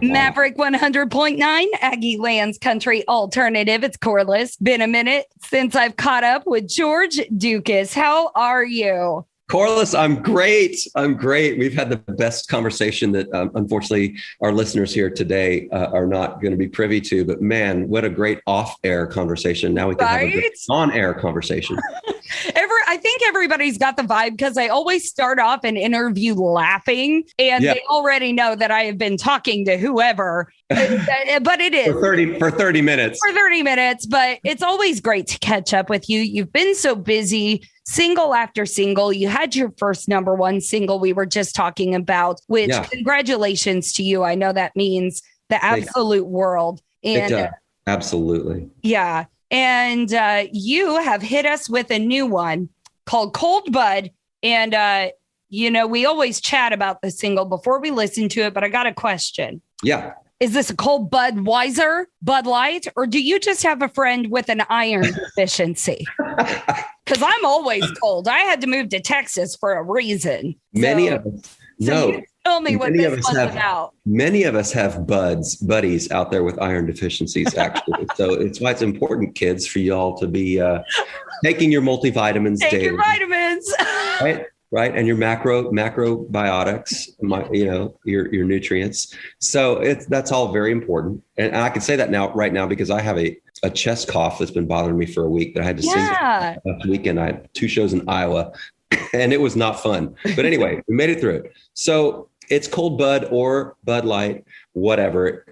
Maverick 100.9, Aggie Lands Country Alternative. It's Corliss. Been a minute since I've caught up with George Ducas. How are you? Corliss, I'm great. We've had the best conversation that unfortunately our listeners here today are not going to be privy to. But man, what a great off-air conversation. Now we can have a good on-air conversation. I think everybody's got the vibe because I always start off an interview laughing and they already know that I have been talking to whoever, but it is for 30 minutes, but it's always great to catch up with you. You've been so busy, single after single. You had your first number one single we were just talking about, which congratulations to you. I know that means the absolute world. And absolutely. Yeah. And you have hit us with a new one called Cold Bud. And, we always chat about the single before we listen to it, but I got a question. Yeah. Is this a cold Budweiser, Bud Light, or do you just have a friend with an iron deficiency? Because I'm always cold. I had to move to Texas for a reason. Many of us. No. Tell me what this one's about. Many of us have buddies out there with iron deficiencies, actually. So it's why it's important, kids, for you all to be taking your multivitamins daily. Take your vitamins. Right. And your macrobiotics, your nutrients. So that's all very important. And I can say that right now because I have a chest cough that's been bothering me for a week that I had to sing last weekend. I had 2 shows in Iowa and it was not fun. But anyway, we made it through it. So it's Cold Bud or Bud Light, whatever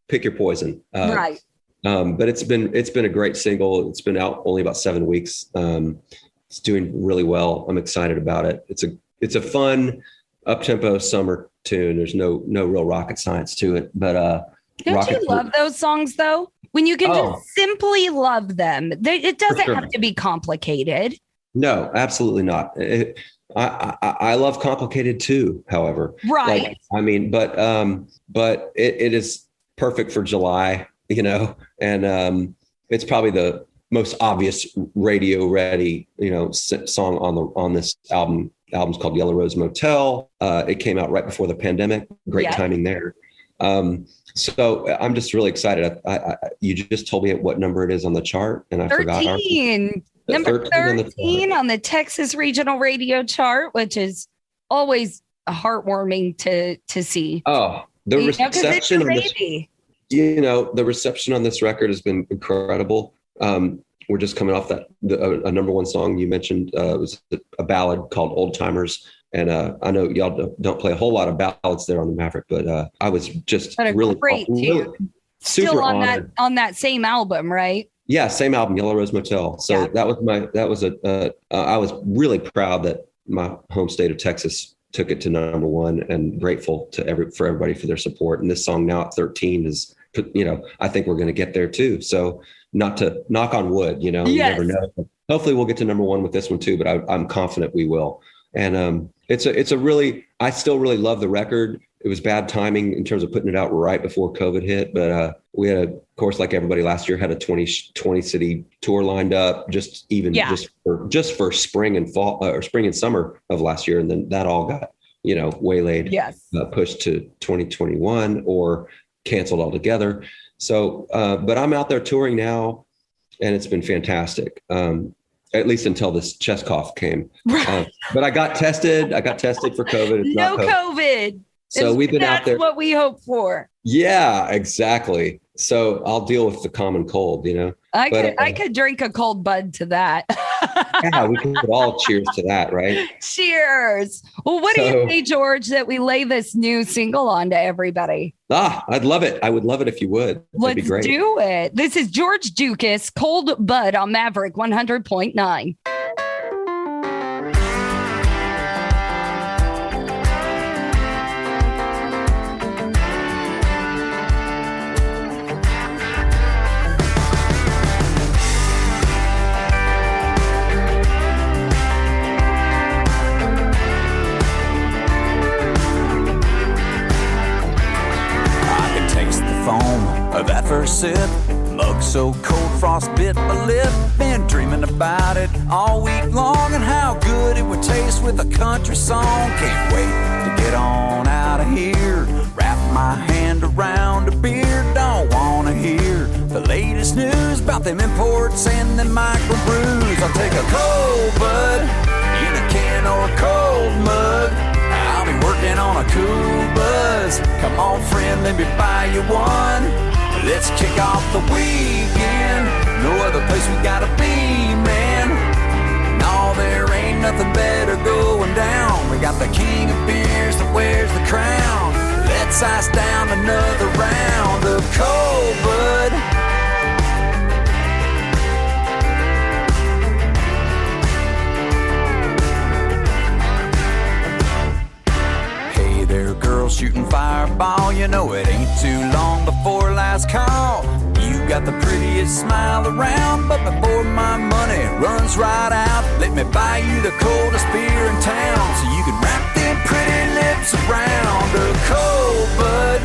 pick your poison. Right. But it's been a great single. It's been out only about 7 weeks. It's doing really well. I'm excited about it. It's a fun up-tempo summer tune. There's no real rocket science to it, but don't you love those songs though? When you can just simply love them, it doesn't have to be complicated. No, absolutely not. I love complicated too. However, right? But it is perfect for July, and it's probably the most obvious radio ready, song on this album. The album's called Yellow Rose Motel. It came out right before the pandemic. Great timing there. So I'm just really excited. You just told me what number it is on the chart, and I 13. forgot. Number 13 on the Texas Regional Radio chart, which is always heartwarming to see. Oh, the reception on this, the reception on this record has been incredible. We're just coming off a number one song you mentioned. It was a ballad called Old Timers. And I know y'all don't play a whole lot of ballads there on the Maverick, but I was just really still on that same album, right? Yeah, same album, Yellow Rose Motel. So I was really proud that my home state of Texas took it to number one, and grateful for everybody for their support. And this song now at 13 is, I think we're going to get there too. So not to knock on wood, you never know. Hopefully we'll get to number one with this one too, but I'm confident we will. And I still really love the record. It was bad timing in terms of putting it out right before COVID hit, but we had, of course, like everybody last year, had a 20 city tour lined up, just for spring and fall or spring and summer of last year, and then that all got waylaid, pushed to 2021 or canceled altogether. So, but I'm out there touring now, and it's been fantastic. At least until this chest cough came. But I got tested. for COVID. It's no COVID. So we've been out there. That's what we hope for. Yeah, exactly. So I'll deal with the common cold, I could drink a cold Bud to that. Yeah, we could all cheers to that, right? Cheers. Well, what do you say, George, that we lay this new single on to everybody? I'd love it. I would love it if you would. That'd be great. Let's do it. This is George Ducas, Cold Bud on Maverick 100.9. Of that first sip, mug so cold, frost bit my lip. Been dreaming about it all week long, and how good it would taste with a country song. Can't wait to get on out of here, wrap my hand around a beer. Don't wanna hear the latest news about them imports and them microbrews. I'll take a cold bud in a can or a cold mug. I'll be working on a cool buzz. Come on, friend, let me buy you one. Let's kick off the weekend. No other place we gotta be, man. No, there ain't nothing better going down. We got the king of beers that wears the crown. Let's ice down another round of cold bud. Hey there, girl shooting fireball. You know it ain't too long before last call. You got the prettiest smile around, but before my money runs right out, let me buy you the coldest beer in town, so you can wrap them pretty lips around a cold bud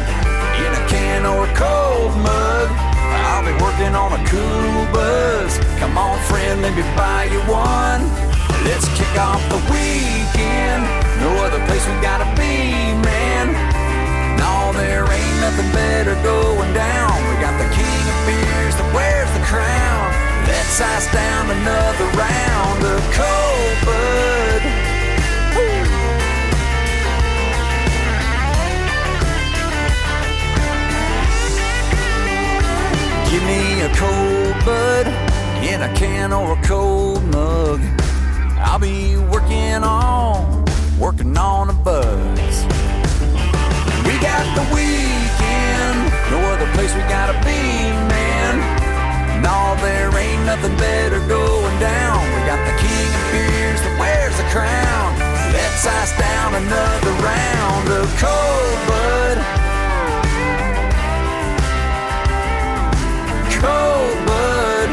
in a can or a cold mug. I'll be working on a cool buzz. Come on, friend, let me buy you one. Let's kick off the weekend. No other place we gotta be, man. No, there ain't nothing better going down. We got the king of beers that wears the crown. Let's ice down another round of cold bud. Woo. Give me a cold bud in a can or a cold mug. I'll be working on a buzz. We got the weekend, no other place we gotta be, man. No, there ain't nothing better going down. We got the king of beers that wears the crown. Let's ice down another round of cold bud. Cold bud.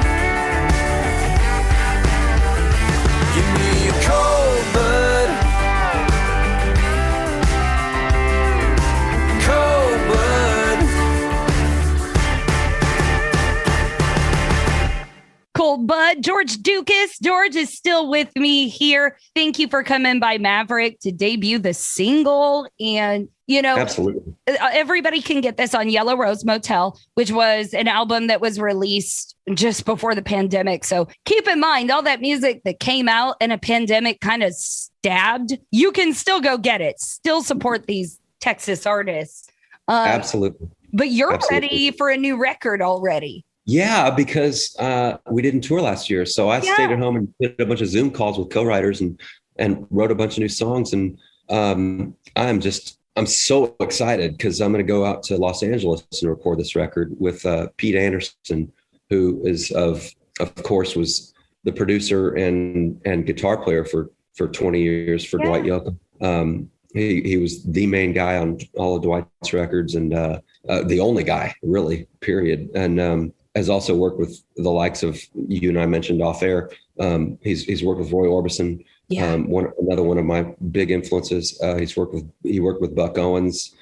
Give me a cold bud. Cold bud. Cold bud. George Ducas. George is still with me here. Thank you for coming by Maverick to debut the single. And, you know, absolutely, everybody can get this on Yellow Rose Motel, which was an album that was released just before the pandemic. So keep in mind all that music that came out and a pandemic kind of stabbed. You can still go get it. Still support these Texas artists. Absolutely. But you're absolutely ready for a new record already. Yeah, because we didn't tour last year. So I stayed at home and did a bunch of Zoom calls with co-writers and wrote a bunch of new songs. And I'm so excited because I'm going to go out to Los Angeles and record this record with Pete Anderson, who is of course was the producer and guitar player for 20 years for Dwight Yoakam. He was the main guy on all of Dwight's records and the only guy really, period. And has also worked with the likes of you and I mentioned off air. He's worked with Roy Orbison. Another one of my big influences. He worked with Buck Owens,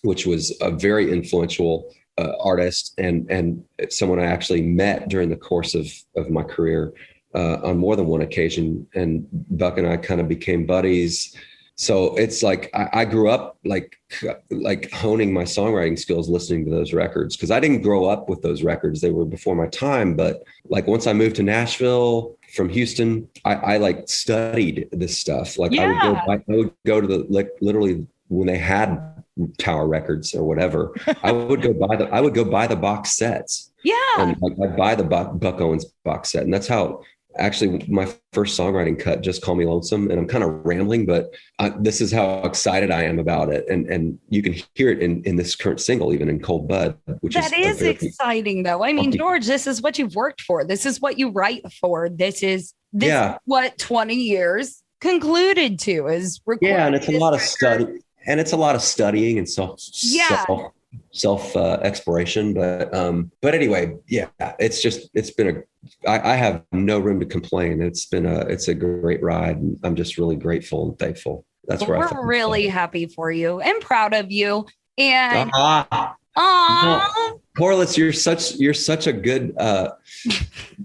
which was a very influential artist and someone I actually met during the course of my career on more than one occasion. And Buck and I kind of became buddies. So it's like I grew up like honing my songwriting skills listening to those records because I didn't grow up with those records. They were before my time. But like once I moved to Nashville from Houston, I like studied this stuff. Like I would go to the literally when they had Tower Records or whatever, I would go buy the box sets. Yeah, and I'd buy the Buck Owens box set, and that's how. Actually, my first songwriting cut, Just Call Me Lonesome, and I'm kind of rambling, but this is how excited I am about it. And you can hear it in this current single, even in Cold Bud, which is exciting, though. I mean, George, this is what you've worked for. This is what you write for. This is what 20 years concluded to is recording. Yeah, and it's a lot of study, and it's a lot of studying and self exploration, but anyway, it's been I have no room to complain. It's a great ride. And I'm just really grateful and thankful. That's where we're really happy for you and proud of you. And Corliss, you're such a good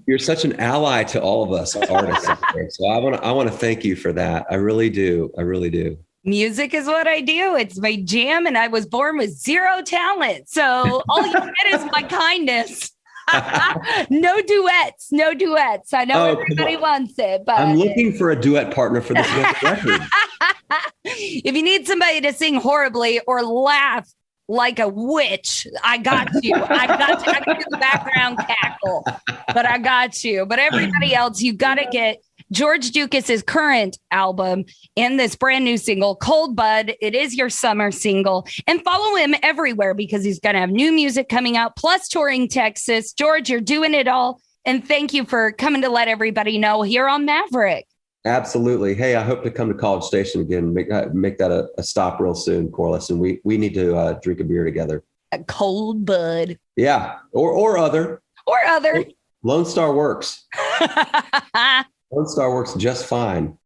you're such an ally to all of us artists out there. So I want to thank you for that. I really do. Music is what I do. It's my jam, and I was born with zero talent. So all you get is my kindness. No duets. I know everybody wants it, but I'm looking for a duet partner for this record. If you need somebody to sing horribly or laugh like a witch, I got you. I can do the background cackle, but I got you. But everybody else, you got to get George Ducas's current album and this brand new single, Cold Bud. It is your summer single, and follow him everywhere because he's going to have new music coming out, plus touring Texas. George, you're doing it all. And thank you for coming to let everybody know here on Maverick. Absolutely. Hey, I hope to come to College Station again. Make that a stop real soon, Corliss. And we need to drink a beer together. A Cold Bud. Yeah. Or other. Or other. Lone Star works. Lone Star works just fine.